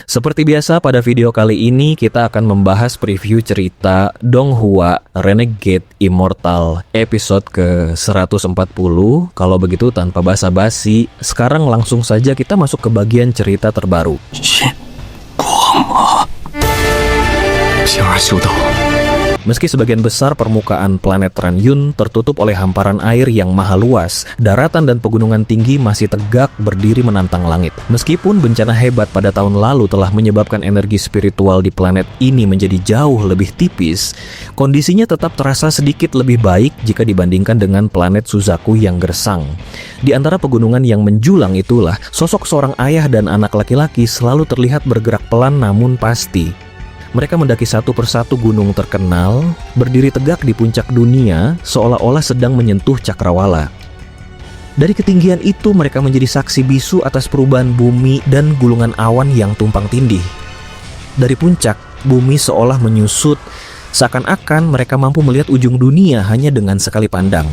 Seperti biasa pada video kali ini kita akan membahas preview cerita Donghua Renegade Immortal episode ke-140. Kalau begitu tanpa basa-basi, sekarang langsung saja kita masuk ke bagian cerita terbaru. Meski sebagian besar permukaan planet Ranyun tertutup oleh hamparan air yang maha luas, daratan dan pegunungan tinggi masih tegak berdiri menantang langit. Meskipun bencana hebat pada tahun lalu telah menyebabkan energi spiritual di planet ini menjadi jauh lebih tipis, kondisinya tetap terasa sedikit lebih baik jika dibandingkan dengan planet Suzaku yang gersang. Di antara pegunungan yang menjulang itulah, sosok seorang ayah dan anak laki-laki selalu terlihat bergerak pelan namun pasti. Mereka mendaki satu persatu gunung terkenal, berdiri tegak di puncak dunia, seolah-olah sedang menyentuh cakrawala. Dari ketinggian itu mereka menjadi saksi bisu atas perubahan bumi dan gulungan awan yang tumpang tindih. Dari puncak, bumi seolah menyusut, seakan-akan mereka mampu melihat ujung dunia hanya dengan sekali pandang.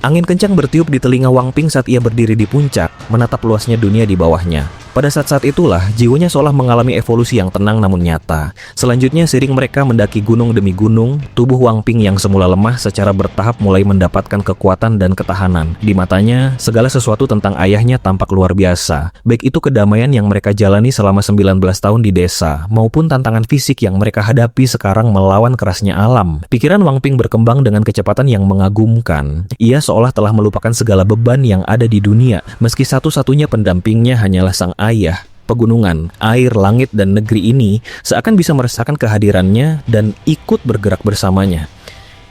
Angin kencang bertiup di telinga Wang Ping saat ia berdiri di puncak, menatap luasnya dunia di bawahnya. Pada saat-saat itulah, jiwanya seolah mengalami evolusi yang tenang namun nyata. Selanjutnya, seiring mereka mendaki gunung demi gunung, tubuh Wang Ping yang semula lemah secara bertahap mulai mendapatkan kekuatan dan ketahanan. Di matanya, segala sesuatu tentang ayahnya tampak luar biasa. Baik itu kedamaian yang mereka jalani selama 19 tahun di desa, maupun tantangan fisik yang mereka hadapi sekarang melawan kerasnya alam. Pikiran Wang Ping berkembang dengan kecepatan yang mengagumkan. Ia seolah telah melupakan segala beban yang ada di dunia, meski satu-satunya pendampingnya hanyalah sang ayah. Pegunungan, air, langit, dan negeri ini seakan bisa merasakan kehadirannya dan ikut bergerak bersamanya.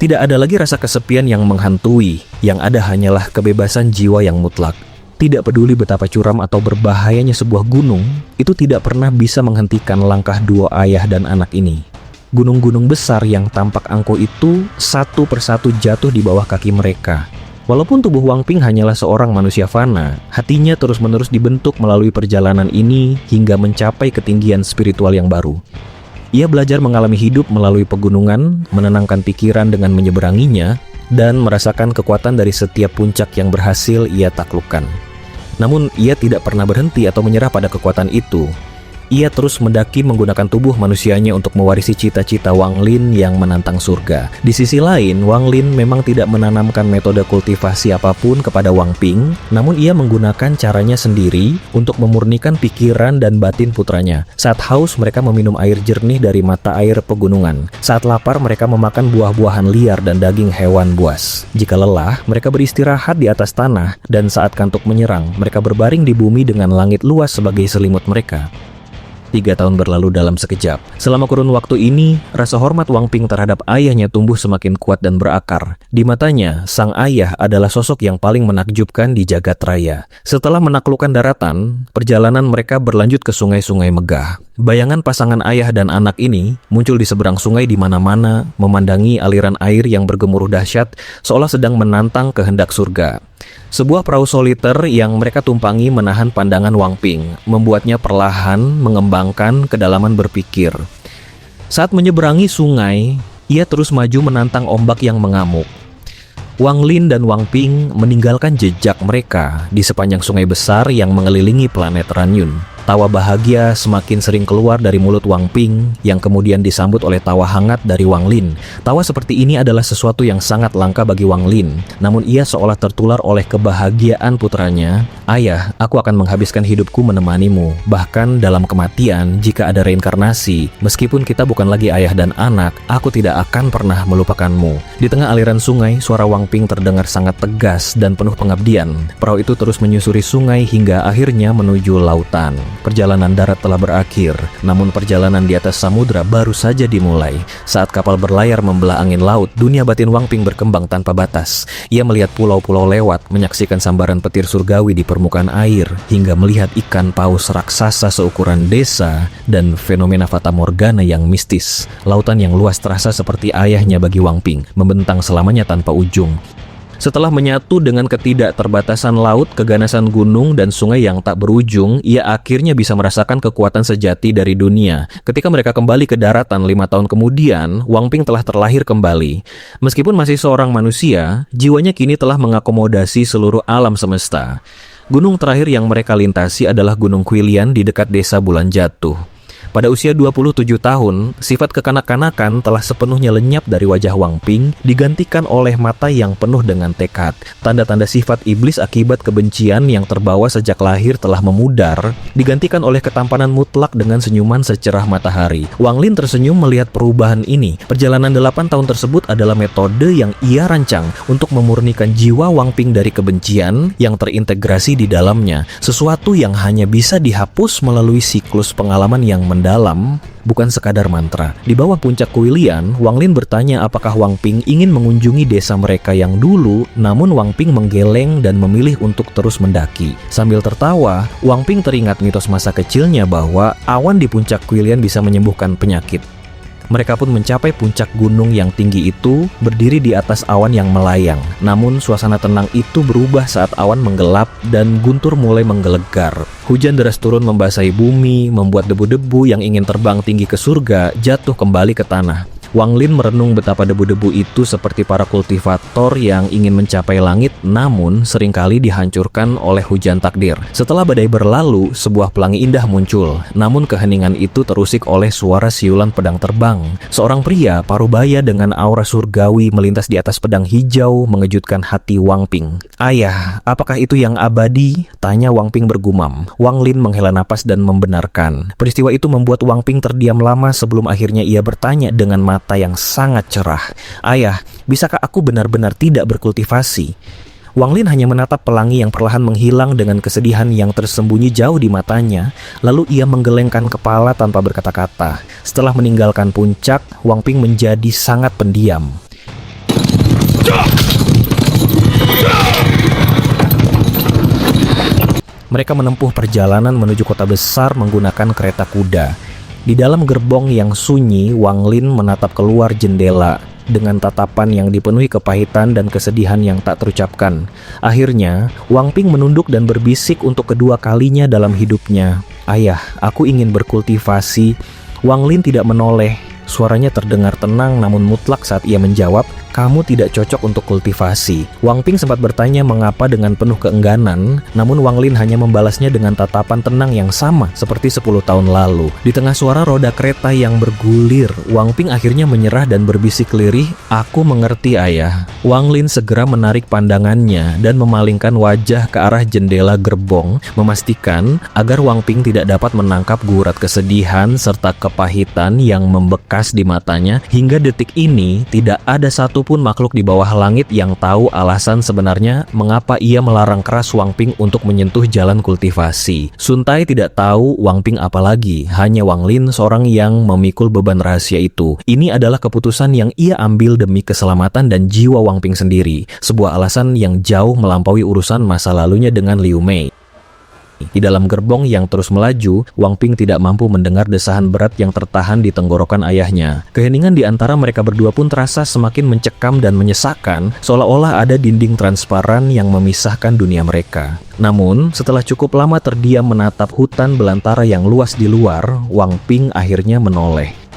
Tidak ada lagi rasa kesepian yang menghantui, yang ada hanyalah kebebasan jiwa yang mutlak. Tidak peduli betapa curam atau berbahayanya sebuah gunung, itu tidak pernah bisa menghentikan langkah dua ayah dan anak ini. Gunung-gunung besar yang tampak angkuh itu satu persatu jatuh di bawah kaki mereka. Walaupun tubuh Wang Ping hanyalah seorang manusia fana, hatinya terus-menerus dibentuk melalui perjalanan ini hingga mencapai ketinggian spiritual yang baru. Ia belajar mengalami hidup melalui pegunungan, menenangkan pikiran dengan menyeberanginya, dan merasakan kekuatan dari setiap puncak yang berhasil ia taklukkan. Namun, ia tidak pernah berhenti atau menyerah pada kekuatan itu. Ia terus mendaki menggunakan tubuh manusianya untuk mewarisi cita-cita Wang Lin yang menantang surga. Di sisi lain, Wang Lin memang tidak menanamkan metode kultivasi apapun kepada Wang Ping, namun ia menggunakan caranya sendiri untuk memurnikan pikiran dan batin putranya. Saat haus, mereka meminum air jernih dari mata air pegunungan. Saat lapar, mereka memakan buah-buahan liar dan daging hewan buas. Jika lelah, mereka beristirahat di atas tanah, dan saat kantuk menyerang, mereka berbaring di bumi dengan langit luas sebagai selimut mereka. 3 tahun berlalu dalam sekejap. Selama kurun waktu ini, rasa hormat Wang Ping terhadap ayahnya tumbuh semakin kuat dan berakar. Di matanya, sang ayah adalah sosok yang paling menakjubkan di jagat raya. Setelah menaklukkan daratan, perjalanan mereka berlanjut ke sungai-sungai megah. Bayangan pasangan ayah dan anak ini muncul di seberang sungai di mana-mana, memandangi aliran air yang bergemuruh dahsyat, seolah sedang menantang kehendak surga. Sebuah perahu soliter yang mereka tumpangi menahan pandangan Wang Ping, membuatnya perlahan mengembangkan kedalaman berpikir. Saat menyeberangi sungai, ia terus maju menantang ombak yang mengamuk. Wang Lin dan Wang Ping meninggalkan jejak mereka di sepanjang sungai besar yang mengelilingi planet Ranyun. Tawa bahagia semakin sering keluar dari mulut Wang Ping yang kemudian disambut oleh tawa hangat dari Wang Lin. Tawa seperti ini adalah sesuatu yang sangat langka bagi Wang Lin. Namun ia seolah tertular oleh kebahagiaan putranya. Ayah, aku akan menghabiskan hidupku menemanimu. Bahkan dalam kematian, jika ada reinkarnasi, meskipun kita bukan lagi ayah dan anak, aku tidak akan pernah melupakanmu. Di tengah aliran sungai, suara Wang Ping terdengar sangat tegas dan penuh pengabdian. Perahu itu terus menyusuri sungai hingga akhirnya menuju lautan. Perjalanan darat telah berakhir, namun perjalanan di atas samudra baru saja dimulai. Saat kapal berlayar membelah angin laut, dunia batin Wang Ping berkembang tanpa batas. Ia melihat pulau-pulau lewat, menyaksikan sambaran petir surgawi di permukaan air, hingga melihat ikan paus raksasa seukuran desa, dan fenomena fata morgana yang mistis. Lautan yang luas terasa seperti ayahnya bagi Wang Ping, membentang selamanya tanpa ujung. Setelah menyatu dengan ketidakterbatasan laut, keganasan gunung, dan sungai yang tak berujung, ia akhirnya bisa merasakan kekuatan sejati dari dunia. Ketika mereka kembali ke daratan 5 tahun kemudian, Wang Ping telah terlahir kembali. Meskipun masih seorang manusia, jiwanya kini telah mengakomodasi seluruh alam semesta. Gunung terakhir yang mereka lintasi adalah Gunung Quilian di dekat desa Bulan Jatuh. Pada usia 27 tahun, sifat kekanak-kanakan telah sepenuhnya lenyap dari wajah Wang Ping, digantikan oleh mata yang penuh dengan tekad. Tanda-tanda sifat iblis akibat kebencian yang terbawa sejak lahir telah memudar, digantikan oleh ketampanan mutlak dengan senyuman secerah matahari. Wang Lin tersenyum melihat perubahan ini. Perjalanan 8 tahun tersebut adalah metode yang ia rancang untuk memurnikan jiwa Wang Ping dari kebencian yang terintegrasi di dalamnya, sesuatu yang hanya bisa dihapus melalui siklus pengalaman yang mendalam, bukan sekadar mantra. Di bawah puncak Kuilian, Wang Lin bertanya apakah Wang Ping ingin mengunjungi desa mereka yang dulu, namun Wang Ping menggeleng dan memilih untuk terus mendaki. Sambil tertawa, Wang Ping teringat mitos masa kecilnya bahwa awan di puncak Kuilian bisa menyembuhkan penyakit. Mereka pun mencapai puncak gunung yang tinggi itu, berdiri di atas awan yang melayang. Namun suasana tenang itu berubah saat awan menggelap dan guntur mulai menggelegar. Hujan deras turun membasahi bumi, membuat debu-debu yang ingin terbang tinggi ke surga jatuh kembali ke tanah. Wang Lin merenung betapa debu-debu itu seperti para kultivator yang ingin mencapai langit, namun seringkali dihancurkan oleh hujan takdir. Setelah badai berlalu, sebuah pelangi indah muncul, namun keheningan itu terusik oleh suara siulan pedang terbang. Seorang pria parubaya dengan aura surgawi melintas di atas pedang hijau, mengejutkan hati Wang Ping. "Ayah, apakah itu yang abadi?" tanya Wang Ping bergumam. Wang Lin menghela napas dan membenarkan. Peristiwa itu membuat Wang Ping terdiam lama sebelum akhirnya ia bertanya dengan mata yang sangat cerah, "Ayah, bisakah aku benar-benar tidak berkultivasi?" Wang Lin hanya menatap pelangi yang perlahan menghilang dengan kesedihan yang tersembunyi jauh di matanya, lalu ia menggelengkan kepala tanpa berkata-kata. Setelah meninggalkan puncak, Wang Ping menjadi sangat pendiam. Mereka menempuh perjalanan menuju kota besar menggunakan kereta kuda. Di dalam gerbong yang sunyi, Wang Lin menatap keluar jendela dengan tatapan yang dipenuhi kepahitan dan kesedihan yang tak terucapkan. Akhirnya, Wang Ping menunduk dan berbisik untuk kedua kalinya dalam hidupnya, "Ayah, aku ingin berkultivasi." Wang Lin tidak menoleh. Suaranya terdengar tenang namun mutlak saat ia menjawab, "Kamu tidak cocok untuk kultivasi." Wang Ping sempat bertanya mengapa dengan penuh keengganan, namun Wang Lin hanya membalasnya dengan tatapan tenang yang sama seperti 10 tahun lalu. Di tengah suara roda kereta yang bergulir, Wang Ping akhirnya menyerah dan berbisik lirih, "Aku mengerti, Ayah." Wang Lin segera menarik pandangannya dan memalingkan wajah ke arah jendela gerbong, memastikan agar Wang Ping tidak dapat menangkap gurat kesedihan serta kepahitan yang membekas di matanya. Hingga detik ini, tidak ada satupun makhluk di bawah langit yang tahu alasan sebenarnya mengapa ia melarang keras Wang Ping untuk menyentuh jalan kultivasi. Sun Tai tidak tahu Wang Ping apalagi, hanya Wang Lin seorang yang memikul beban rahasia itu. Ini adalah keputusan yang ia ambil demi keselamatan dan jiwa Wang Ping sendiri, sebuah alasan yang jauh melampaui urusan masa lalunya dengan Liu Mei. Di dalam gerbong yang terus melaju, Wang Ping tidak mampu mendengar desahan berat yang tertahan di tenggorokan ayahnya. Keheningan di antara mereka berdua pun terasa semakin mencekam dan menyesakkan, seolah-olah ada dinding transparan yang memisahkan dunia mereka. Namun, setelah cukup lama terdiam menatap hutan belantara yang luas di luar, Wang Ping akhirnya menoleh.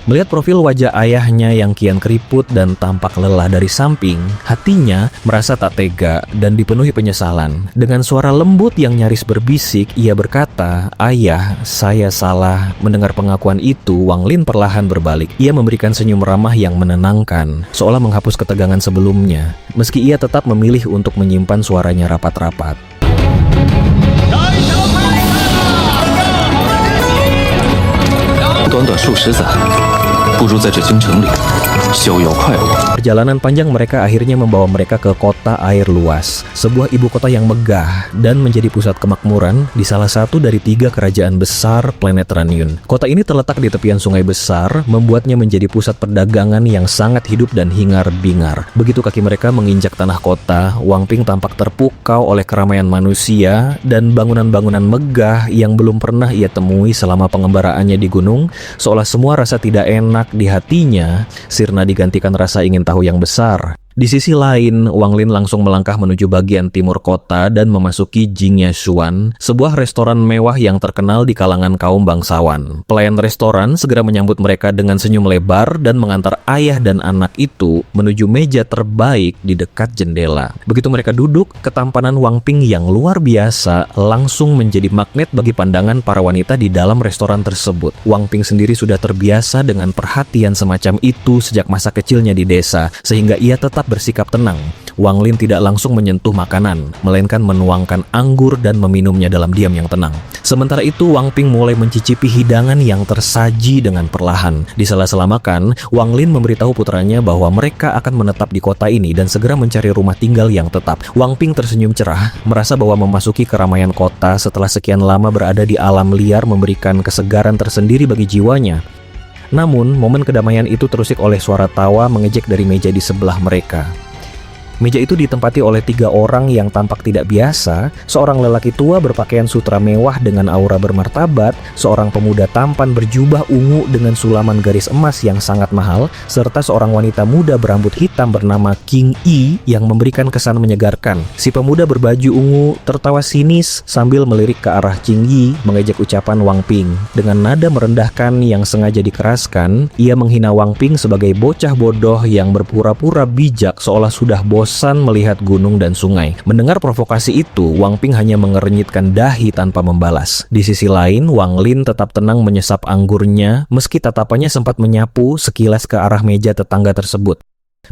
Melihat profil wajah ayahnya yang kian keriput dan tampak lelah dari samping, hatinya merasa tak tega dan dipenuhi penyesalan. Dengan suara lembut yang nyaris berbisik, ia berkata, "Ayah, saya salah." Mendengar pengakuan itu, Wang Lin perlahan berbalik. Ia memberikan senyum ramah yang menenangkan, seolah menghapus ketegangan sebelumnya. Meski ia tetap memilih untuk menyimpan suaranya rapat-rapat. 短短数十载，不如在这京城里逍遥快活。Perjalanan panjang mereka akhirnya membawa mereka ke kota air luas, sebuah ibu kota yang megah dan menjadi pusat kemakmuran di salah satu dari 3 kerajaan besar planet Ranyun. Kota ini terletak di tepian sungai besar, membuatnya menjadi pusat perdagangan yang sangat hidup dan hingar-bingar. Begitu kaki mereka menginjak tanah kota, Wang Ping tampak terpukau oleh keramaian manusia dan bangunan-bangunan megah yang belum pernah ia temui selama pengembaraannya di gunung. Seolah semua rasa tidak enak di hatinya sirna digantikan rasa ingin tahu yang besar. Di sisi lain, Wang Lin langsung melangkah menuju bagian timur kota dan memasuki Jingye Xuan, sebuah restoran mewah yang terkenal di kalangan kaum bangsawan. Pelayan restoran segera menyambut mereka dengan senyum lebar dan mengantar ayah dan anak itu menuju meja terbaik di dekat jendela. Begitu mereka duduk, ketampanan Wang Ping yang luar biasa langsung menjadi magnet bagi pandangan para wanita di dalam restoran tersebut. Wang Ping sendiri sudah terbiasa dengan perhatian semacam itu sejak masa kecilnya di desa, sehingga ia tetap bersikap tenang. Wang Lin tidak langsung menyentuh makanan, melainkan menuangkan anggur dan meminumnya dalam diam yang tenang. Sementara itu, Wang Ping mulai mencicipi hidangan yang tersaji dengan perlahan. Di sela-sela makan, Wang Lin memberitahu putranya bahwa mereka akan menetap di kota ini dan segera mencari rumah tinggal yang tetap. Wang Ping tersenyum cerah, merasa bahwa memasuki keramaian kota setelah sekian lama berada di alam liar memberikan kesegaran tersendiri bagi jiwanya. Namun, momen kedamaian itu terusik oleh suara tawa mengejek dari meja di sebelah mereka. Meja itu ditempati oleh 3 orang yang tampak tidak biasa, seorang lelaki tua berpakaian sutra mewah dengan aura bermartabat, seorang pemuda tampan berjubah ungu dengan sulaman garis emas yang sangat mahal, serta seorang wanita muda berambut hitam bernama King Yi yang memberikan kesan menyegarkan. Si pemuda berbaju ungu tertawa sinis sambil melirik ke arah King Yi mengejek ucapan Wang Ping. Dengan nada merendahkan yang sengaja dikeraskan, ia menghina Wang Ping sebagai bocah bodoh yang berpura-pura bijak seolah sudah bosan melihat gunung dan sungai. Mendengar provokasi itu, Wang Ping hanya mengernyitkan dahi tanpa membalas. Di sisi lain, Wang Lin tetap tenang menyesap anggurnya meski tatapannya sempat menyapu sekilas ke arah meja tetangga tersebut.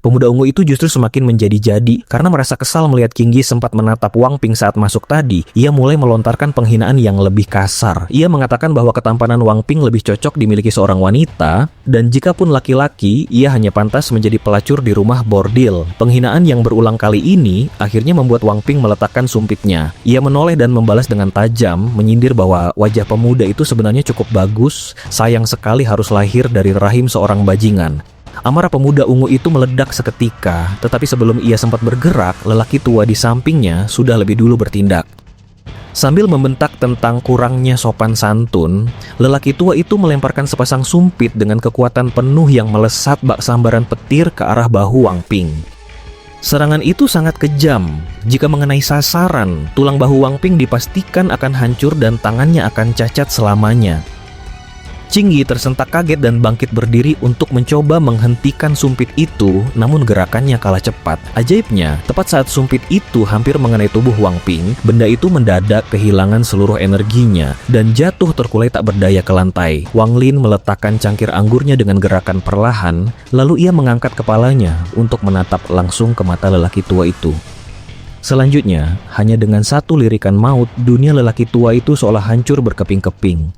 Pemuda ungu itu justru semakin menjadi-jadi karena merasa kesal melihat King Yi sempat menatap Wang Ping saat masuk tadi. Ia mulai melontarkan penghinaan yang lebih kasar. Ia mengatakan bahwa ketampanan Wang Ping lebih cocok dimiliki seorang wanita, dan jikapun laki-laki, ia hanya pantas menjadi pelacur di rumah bordil. Penghinaan yang berulang kali ini akhirnya membuat Wang Ping meletakkan sumpitnya. Ia menoleh dan membalas dengan tajam, menyindir bahwa wajah pemuda itu sebenarnya cukup bagus, sayang sekali harus lahir dari rahim seorang bajingan. Amarah pemuda ungu itu meledak seketika, tetapi sebelum ia sempat bergerak, lelaki tua di sampingnya sudah lebih dulu bertindak. Sambil membentak tentang kurangnya sopan santun, lelaki tua itu melemparkan sepasang sumpit dengan kekuatan penuh yang melesat bak sambaran petir ke arah bahu Wang Ping. Serangan itu sangat kejam. Jika mengenai sasaran, tulang bahu Wang Ping dipastikan akan hancur dan tangannya akan cacat selamanya. King Yi tersentak kaget dan bangkit berdiri untuk mencoba menghentikan sumpit itu, namun gerakannya kalah cepat. Ajaibnya, tepat saat sumpit itu hampir mengenai tubuh Wang Ping, benda itu mendadak kehilangan seluruh energinya dan jatuh terkulai tak berdaya ke lantai. Wang Lin meletakkan cangkir anggurnya dengan gerakan perlahan, lalu ia mengangkat kepalanya untuk menatap langsung ke mata lelaki tua itu. Selanjutnya, hanya dengan satu lirikan maut, dunia lelaki tua itu seolah hancur berkeping-keping.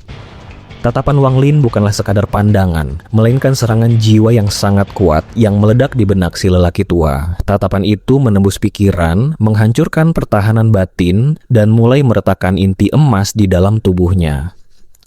Tatapan Wang Lin bukanlah sekadar pandangan, melainkan serangan jiwa yang sangat kuat yang meledak di benak si lelaki tua. Tatapan itu menembus pikiran, menghancurkan pertahanan batin, dan mulai meretakkan inti emas di dalam tubuhnya.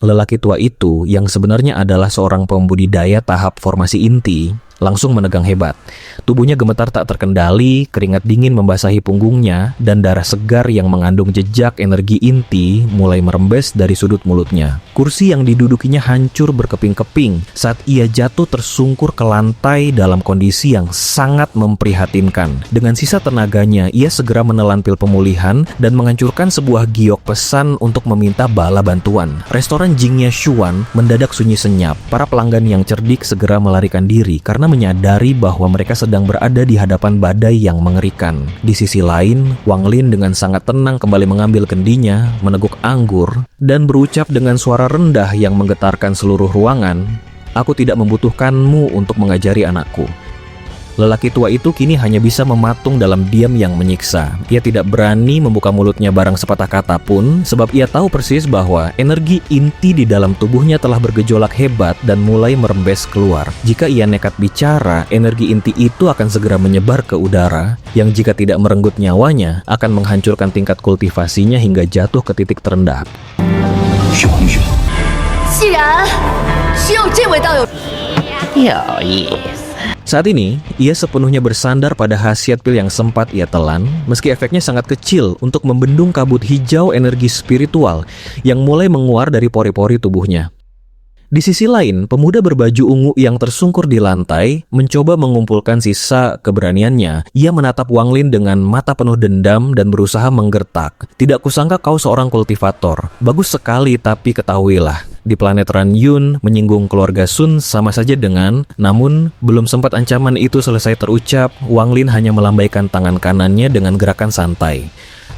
Lelaki tua itu, yang sebenarnya adalah seorang pembudidaya tahap formasi inti, langsung menegang hebat. Tubuhnya gemetar tak terkendali, keringat dingin membasahi punggungnya, dan darah segar yang mengandung jejak energi inti mulai merembes dari sudut mulutnya. Kursi yang didudukinya hancur berkeping-keping saat ia jatuh tersungkur ke lantai dalam kondisi yang sangat memprihatinkan. Dengan sisa tenaganya, ia segera menelan pil pemulihan dan menghancurkan sebuah giok pesan untuk meminta bala bantuan. Restoran Jingye Xuan mendadak sunyi senyap. Para pelanggan yang cerdik segera melarikan diri karena menyadari bahwa mereka sedang berada di hadapan badai yang mengerikan. Di sisi lain, Wang Lin dengan sangat tenang kembali mengambil kendinya, meneguk anggur, dan berucap dengan suara rendah yang menggetarkan seluruh ruangan, "Aku tidak membutuhkanmu untuk mengajari anakku." Lelaki tua itu kini hanya bisa mematung dalam diam yang menyiksa. Ia tidak berani membuka mulutnya barang sepatah kata pun, sebab ia tahu persis bahwa energi inti di dalam tubuhnya telah bergejolak hebat dan mulai merembes keluar. Jika ia nekat bicara, energi inti itu akan segera menyebar ke udara, yang jika tidak merenggut nyawanya, akan menghancurkan tingkat kultivasinya hingga jatuh ke titik terendah. Saat ini, ia sepenuhnya bersandar pada khasiat pil yang sempat ia telan, meski efeknya sangat kecil untuk membendung kabut hijau energi spiritual yang mulai menguar dari pori-pori tubuhnya. Di sisi lain, pemuda berbaju ungu yang tersungkur di lantai mencoba mengumpulkan sisa keberaniannya. Ia menatap Wang Lin dengan mata penuh dendam dan berusaha menggertak. Tidak kusangka kau seorang kultivator. Bagus sekali, tapi ketahuilah, di planet Ran Yun menyinggung keluarga Sun sama saja dengan, namun belum sempat ancaman itu selesai terucap, Wang Lin hanya melambaikan tangan kanannya dengan gerakan santai.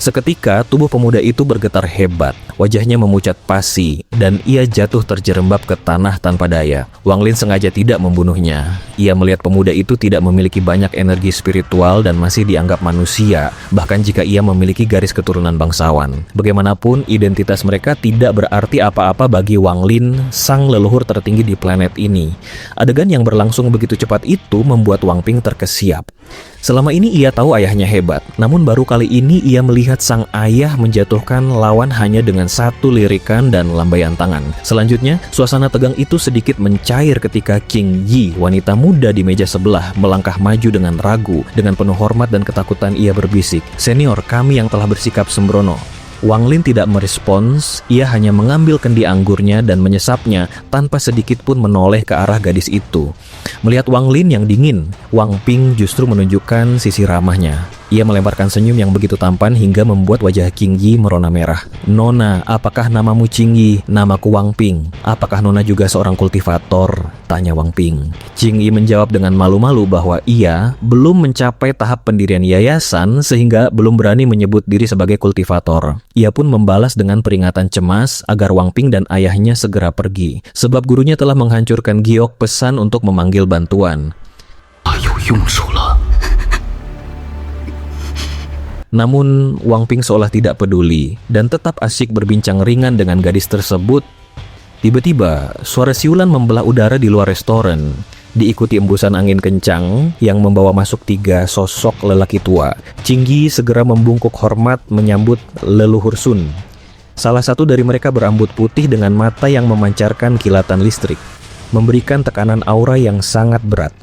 Seketika tubuh pemuda itu bergetar hebat, wajahnya memucat pasi, dan ia jatuh terjerembab ke tanah tanpa daya. Wang Lin sengaja tidak membunuhnya. Ia melihat pemuda itu tidak memiliki banyak energi spiritual dan masih dianggap manusia, bahkan jika ia memiliki garis keturunan bangsawan. Bagaimanapun, identitas mereka tidak berarti apa-apa bagi Wang Lin, sang leluhur tertinggi di planet ini. Adegan yang berlangsung begitu cepat itu membuat Wang Ping terkesiap. Selama ini ia tahu ayahnya hebat, namun baru kali ini ia melihat sang ayah menjatuhkan lawan hanya dengan satu lirikan dan lambaian tangan. Selanjutnya, suasana tegang itu sedikit mencair ketika King Yi, wanita muda di meja sebelah, melangkah maju dengan ragu. Dengan penuh hormat dan ketakutan ia berbisik, "Senior, kami yang telah bersikap sembrono." Wang Lin tidak merespons, ia hanya mengambil kendi anggurnya dan menyesapnya tanpa sedikit pun menoleh ke arah gadis itu. Melihat Wang Lin yang dingin, Wang Ping justru menunjukkan sisi ramahnya. Ia melemparkan senyum yang begitu tampan hingga membuat wajah King Yi merona merah. "Nona, apakah namamu King Yi? Namaku Wang Ping. Apakah Nona juga seorang kultivator?" tanya Wang Ping. King Yi menjawab dengan malu-malu bahwa ia belum mencapai tahap pendirian yayasan sehingga belum berani menyebut diri sebagai kultivator. Ia pun membalas dengan peringatan cemas agar Wang Ping dan ayahnya segera pergi, sebab gurunya telah menghancurkan giok pesan untuk memanggil bantuan. Namun Wang Ping seolah tidak peduli dan tetap asyik berbincang ringan dengan gadis tersebut. Tiba-tiba suara siulan membelah udara di luar restoran, diikuti embusan angin kencang yang membawa masuk 3 sosok lelaki tua. King Yi segera membungkuk hormat menyambut leluhur Sun. Salah satu dari mereka berambut putih dengan mata yang memancarkan kilatan listrik, memberikan tekanan aura yang sangat berat.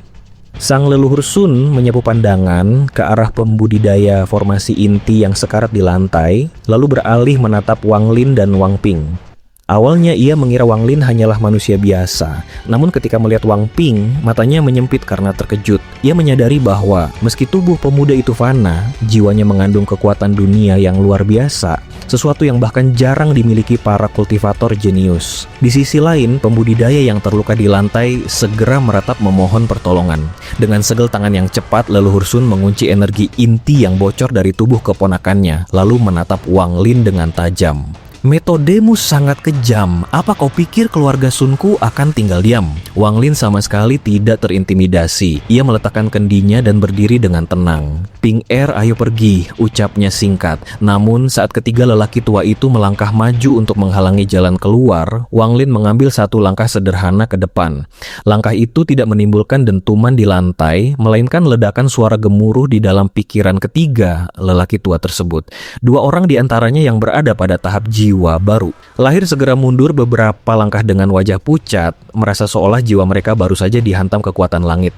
Sang leluhur Sun menyapu pandangan ke arah pembudidaya formasi inti yang sekarat di lantai, lalu beralih menatap Wang Lin dan Wang Ping. Awalnya ia mengira Wang Lin hanyalah manusia biasa, namun ketika melihat Wang Ping, matanya menyempit karena terkejut. Ia menyadari bahwa meski tubuh pemuda itu fana, jiwanya mengandung kekuatan dunia yang luar biasa, sesuatu yang bahkan jarang dimiliki para kultivator jenius. Di sisi lain, pembudidaya yang terluka di lantai segera meratap memohon pertolongan. Dengan segel tangan yang cepat, leluhur Sun mengunci energi inti yang bocor dari tubuh keponakannya, lalu menatap Wang Lin dengan tajam. "Metodemu sangat kejam. Apa kau pikir keluarga Sunku akan tinggal diam?" Wang Lin sama sekali tidak terintimidasi. Ia meletakkan kendinya dan berdiri dengan tenang. "Ping Er, ayo pergi," ucapnya singkat. Namun saat ketiga lelaki tua itu melangkah maju untuk menghalangi jalan keluar, Wang Lin mengambil satu langkah sederhana ke depan. Langkah itu tidak menimbulkan dentuman di lantai, melainkan ledakan suara gemuruh di dalam pikiran ketiga lelaki tua tersebut. 2 orang di antaranya yang berada pada tahap jiwa baru. Lahir segera mundur beberapa langkah dengan wajah pucat, merasa seolah jiwa mereka baru saja dihantam kekuatan langit.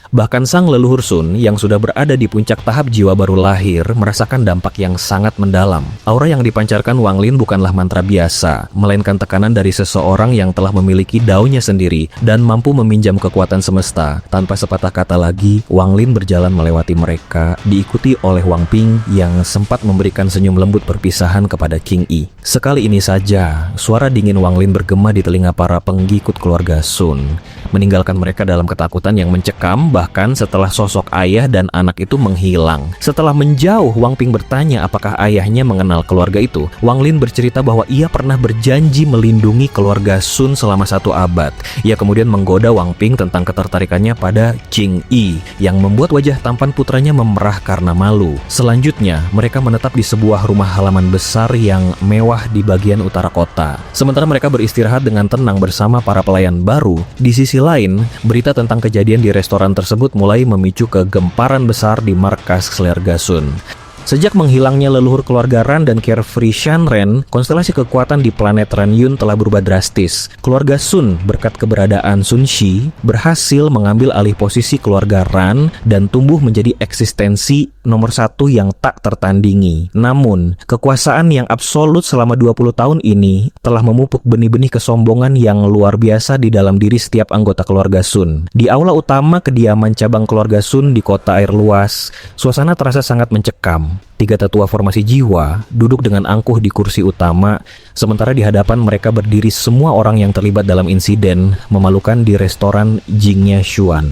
Bahkan sang leluhur Sun yang sudah berada di puncak tahap jiwa baru lahir merasakan dampak yang sangat mendalam. Aura yang dipancarkan Wang Lin bukanlah mantra biasa, melainkan tekanan dari seseorang yang telah memiliki daunnya sendiri dan mampu meminjam kekuatan semesta. Tanpa sepatah kata lagi, Wang Lin berjalan melewati mereka, diikuti oleh Wang Ping yang sempat memberikan senyum lembut perpisahan kepada King Yi. Sekali ini saja, suara dingin Wang Lin bergema di telinga para pengikut keluarga Sun, meninggalkan mereka dalam ketakutan yang mencekam. Bahkan setelah sosok ayah dan anak itu menghilang. Setelah menjauh, Wang Ping bertanya apakah ayahnya mengenal keluarga itu. Wang Lin bercerita bahwa ia pernah berjanji melindungi keluarga Sun selama 1 abad. Ia kemudian menggoda Wang Ping tentang ketertarikannya pada King Yi, yang membuat wajah tampan putranya memerah karena malu. Selanjutnya, mereka menetap di sebuah rumah halaman besar yang mewah di bagian utara kota. Sementara mereka beristirahat dengan tenang bersama para pelayan baru, di sisi lain, berita tentang kejadian di restoran tersebut mulai memicu kegemparan besar di markas keluarga Sun. Sejak menghilangnya leluhur keluarga Ran dan carefree Shan Ren, konstelasi kekuatan di planet Ran Yun telah berubah drastis. Keluarga Sun berkat keberadaan Sun Shi berhasil mengambil alih posisi keluarga Ran dan tumbuh menjadi eksistensi nomor satu yang tak tertandingi. Namun, kekuasaan yang absolut selama 20 tahun ini telah memupuk benih-benih kesombongan yang luar biasa di dalam diri setiap anggota keluarga Sun. Di aula utama kediaman cabang keluarga Sun di kota air luas, suasana terasa sangat mencekam. 3 tetua formasi jiwa duduk dengan angkuh di kursi utama, sementara di hadapan mereka berdiri semua orang yang terlibat dalam insiden memalukan di restoran Jingya Xuan.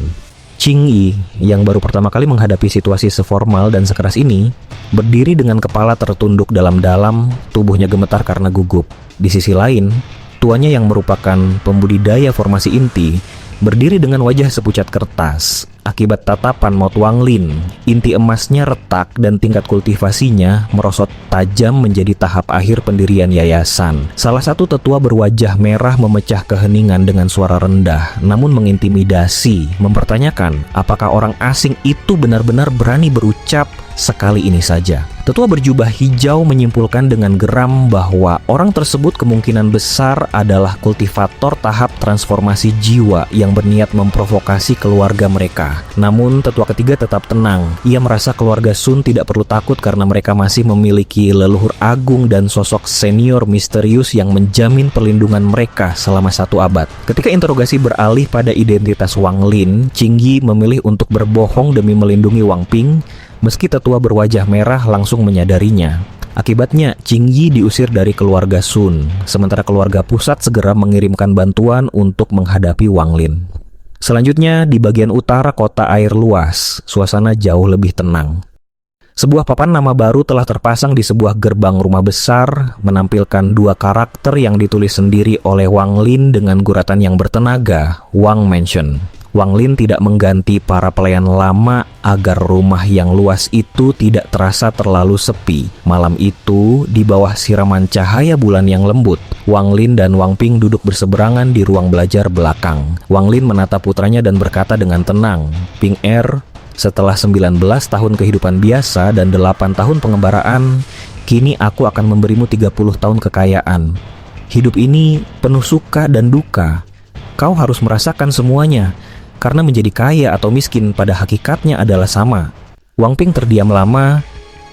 Ching Yi, yang baru pertama kali menghadapi situasi seformal dan sekeras ini, berdiri dengan kepala tertunduk dalam-dalam, tubuhnya gemetar karena gugup. Di sisi lain, tuanya yang merupakan pembudidaya formasi inti, berdiri dengan wajah sepucat kertas. Akibat tatapan Maut Wanglin, inti emasnya retak dan tingkat kultivasinya merosot tajam menjadi tahap akhir pendirian yayasan. Salah satu tetua berwajah merah memecah keheningan dengan suara rendah, namun mengintimidasi, mempertanyakan apakah orang asing itu benar-benar berani berucap sekali ini saja. Tetua berjubah hijau menyimpulkan dengan geram bahwa orang tersebut kemungkinan besar adalah kultivator tahap transformasi jiwa yang berniat memprovokasi keluarga mereka. Namun tetua ketiga tetap tenang. Ia merasa keluarga Sun tidak perlu takut karena mereka masih memiliki leluhur agung dan sosok senior misterius yang menjamin perlindungan mereka selama 1 abad. Ketika interogasi beralih pada identitas Wang Lin, Ching Yi memilih untuk berbohong demi melindungi Wang Ping. Meski tetua berwajah merah langsung menyadarinya. Akibatnya, Ching Yi diusir dari keluarga Sun, sementara keluarga pusat segera mengirimkan bantuan untuk menghadapi Wang Lin. Selanjutnya, di bagian utara kota air luas, suasana jauh lebih tenang. Sebuah papan nama baru telah terpasang di sebuah gerbang rumah besar, menampilkan 2 karakter yang ditulis sendiri oleh Wang Lin dengan guratan yang bertenaga, Wang Mansion. Wang Lin tidak mengganti para pelayan lama agar rumah yang luas itu tidak terasa terlalu sepi. Malam itu, di bawah siraman cahaya bulan yang lembut, Wang Lin dan Wang Ping duduk berseberangan di ruang belajar belakang. Wang Lin menatap putranya dan berkata dengan tenang, "Ping setelah 19 tahun kehidupan biasa dan 8 tahun pengembaraan, kini aku akan memberimu 30 tahun kekayaan. Hidup ini penuh suka dan duka. Kau harus merasakan semuanya. Karena menjadi kaya atau miskin pada hakikatnya adalah sama." Wang Ping terdiam lama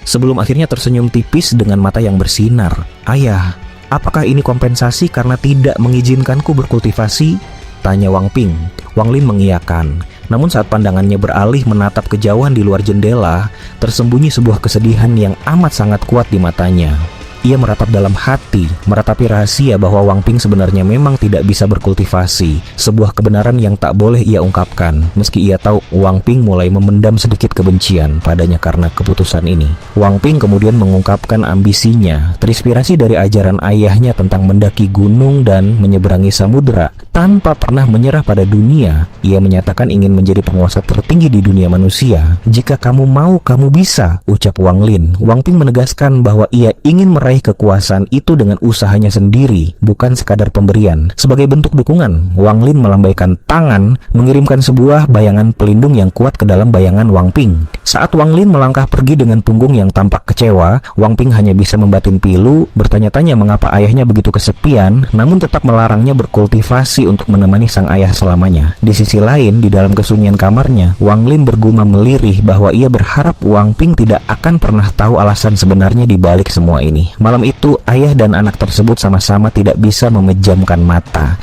sebelum akhirnya tersenyum tipis dengan mata yang bersinar. "Ayah, apakah ini kompensasi karena tidak mengizinkanku berkultivasi?" tanya Wang Ping. Wang Lin mengiyakan. Namun saat pandangannya beralih menatap kejauhan di luar jendela, tersembunyi sebuah kesedihan yang amat sangat kuat di matanya. Ia meratap dalam hati, meratapi rahasia bahwa Wang Ping sebenarnya memang tidak bisa berkultivasi, sebuah kebenaran yang tak boleh ia ungkapkan, meski ia tahu Wang Ping mulai memendam sedikit kebencian padanya karena keputusan ini. Wang Ping kemudian mengungkapkan ambisinya, terinspirasi dari ajaran ayahnya tentang mendaki gunung dan menyeberangi samudera. Tanpa pernah menyerah pada dunia, ia menyatakan ingin menjadi penguasa tertinggi di dunia manusia. "Jika kamu mau, kamu bisa," ucap Wang Lin. Wang Ping menegaskan bahwa ia ingin meraih kekuasaan itu dengan usahanya sendiri, bukan sekadar pemberian. Sebagai bentuk dukungan, Wang Lin melambaikan tangan, mengirimkan sebuah bayangan pelindung yang kuat ke dalam bayangan Wang Ping. Saat Wang Lin melangkah pergi dengan punggung yang tampak kecewa, Wang Ping hanya bisa membatin pilu, bertanya-tanya mengapa ayahnya begitu kesepian, namun tetap melarangnya berkultivasi untuk menemani sang ayah selamanya. Di sisi lain, di dalam kesunyian kamarnya, Wang Lin bergumam melirih bahwa ia berharap Wang Ping tidak akan pernah tahu alasan sebenarnya di balik semua ini. Malam itu, ayah dan anak tersebut sama-sama tidak bisa memejamkan mata.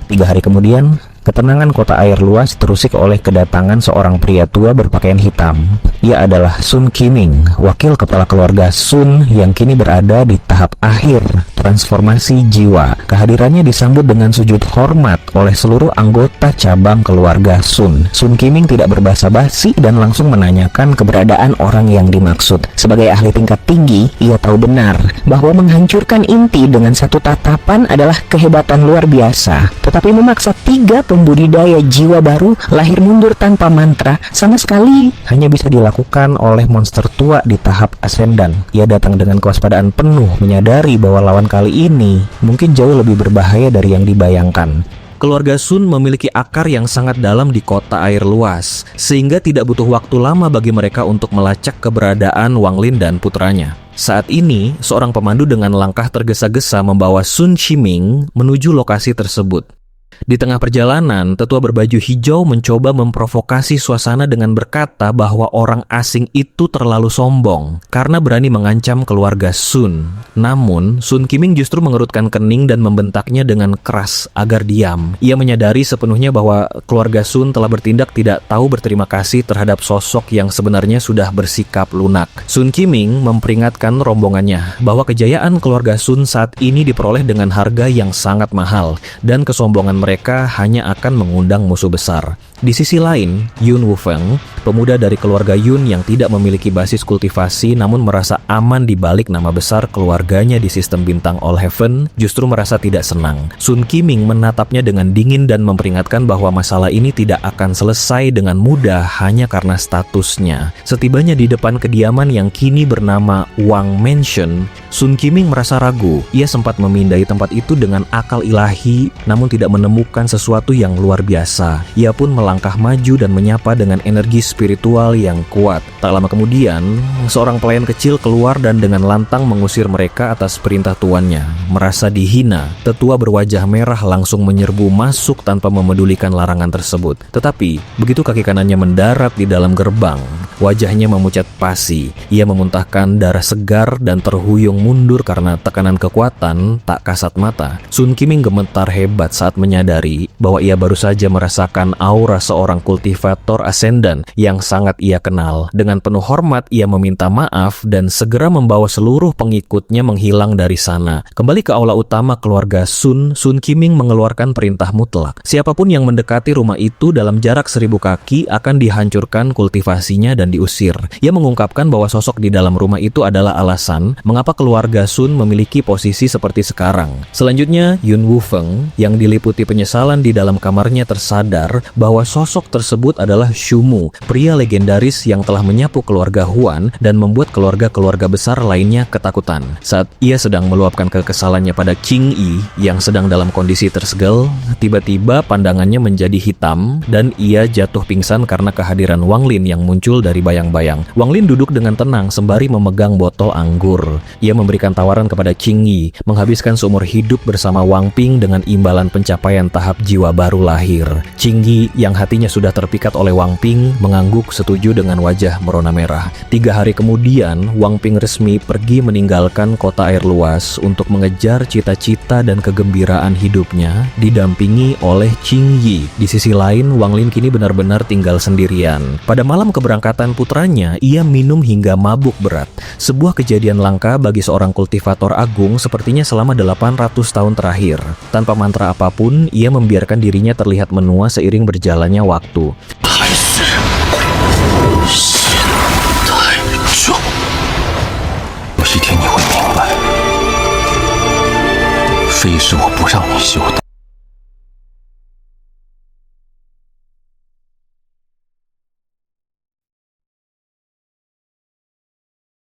3 hari kemudian, ketenangan kota air luas terusik oleh kedatangan seorang pria tua berpakaian hitam. Ia adalah Sun Qiming, wakil kepala keluarga Sun yang kini berada di tahap akhir transformasi jiwa. Kehadirannya disambut dengan sujud hormat oleh seluruh anggota cabang keluarga Sun. Sun Qiming tidak berbasa-basi dan langsung menanyakan keberadaan orang yang dimaksud. Sebagai ahli tingkat tinggi, ia tahu benar bahwa menghancurkan inti dengan satu tatapan adalah kehebatan luar biasa. Tetapi memaksa 3 pembudidaya jiwa baru lahir mundur tanpa mantra sama sekali hanya bisa dilakukan oleh monster tua di tahap ascendan. Ia datang dengan kewaspadaan penuh, menyadari bahwa lawan kali ini mungkin jauh lebih berbahaya dari yang dibayangkan. Keluarga Sun memiliki akar yang sangat dalam di kota air luas, sehingga tidak butuh waktu lama bagi mereka untuk melacak keberadaan Wang Lin dan putranya. Saat ini, seorang pemandu dengan langkah tergesa-gesa membawa Sun Qiming menuju lokasi tersebut. Di tengah perjalanan, tetua berbaju hijau mencoba memprovokasi suasana dengan berkata bahwa orang asing itu terlalu sombong karena berani mengancam keluarga Sun. Namun, Sun Qiming justru mengerutkan kening dan membentaknya dengan keras agar diam. Ia menyadari sepenuhnya bahwa keluarga Sun telah bertindak tidak tahu berterima kasih terhadap sosok yang sebenarnya sudah bersikap lunak. Sun Qiming memperingatkan rombongannya bahwa kejayaan keluarga Sun saat ini diperoleh dengan harga yang sangat mahal dan kesombongan mereka hanya akan mengundang musuh besar. Di sisi lain, Yun Wufeng, pemuda dari keluarga Yun yang tidak memiliki basis kultivasi namun merasa aman di balik nama besar keluarganya di sistem bintang All Heaven, justru merasa tidak senang. Sun Qiming menatapnya dengan dingin dan memperingatkan bahwa masalah ini tidak akan selesai dengan mudah hanya karena statusnya. Setibanya di depan kediaman yang kini bernama Wang Mansion, Sun Qiming merasa ragu. Ia sempat memindai tempat itu dengan akal ilahi namun tidak menemukan sesuatu yang luar biasa. Ia pun melangkah maju dan menyapa dengan energi spiritual yang kuat. Tak lama kemudian, seorang pelayan kecil keluar dan dengan lantang mengusir mereka atas perintah tuannya. Merasa dihina, tetua berwajah merah langsung menyerbu masuk tanpa memedulikan larangan tersebut. Tetapi, begitu kaki kanannya mendarat di dalam gerbang, wajahnya memucat pasi. Ia memuntahkan darah segar dan terhuyung mundur karena tekanan kekuatan tak kasat mata. Sun Qiming gemetar hebat saat menyadari bahwa ia baru saja merasakan aura seorang kultivator ascendant yang sangat ia kenal. Dengan penuh hormat, ia meminta maaf dan segera membawa seluruh pengikutnya menghilang dari sana. Kembali ke aula utama keluarga Sun, Sun Qiming mengeluarkan perintah mutlak. Siapapun yang mendekati rumah itu dalam jarak 1000 kaki akan dihancurkan kultivasinya dan diusir. Ia mengungkapkan bahwa sosok di dalam rumah itu adalah alasan mengapa keluarga Sun memiliki posisi seperti sekarang. Selanjutnya, Yun Wufeng yang diliputi penyesalan di dalam kamarnya tersadar bahwa sosok tersebut adalah Shumu, pria legendaris yang telah menyapu keluarga Huan dan membuat keluarga-keluarga besar lainnya ketakutan. Saat ia sedang meluapkan kekesalannya pada Qing Yi yang sedang dalam kondisi tersegel, tiba-tiba pandangannya menjadi hitam dan ia jatuh pingsan karena kehadiran Wang Lin yang muncul dari bayang-bayang. Wang Lin duduk dengan tenang sembari memegang botol anggur. Ia memberikan tawaran kepada Qing Yi menghabiskan seumur hidup bersama Wang Ping dengan imbalan pencapaian tahap jiwa baru lahir. Qing Yi yang hatinya sudah terpikat oleh Wang Ping mengangguk setuju dengan wajah merona merah. 3 hari kemudian, Wang Ping resmi pergi meninggalkan kota air luas untuk mengejar cita-cita dan kegembiraan hidupnya, didampingi oleh Qing Yi. Di sisi lain, Wang Lin kini benar-benar tinggal sendirian. Pada malam keberangkatan putranya, ia minum hingga mabuk berat. Sebuah kejadian langka bagi seorang kultivator agung sepertinya selama 800 tahun terakhir. Tanpa mantra apapun, ia membiarkan dirinya terlihat menua seiring berjalannya waktu. 有一天你会明白，非是我不让你修的。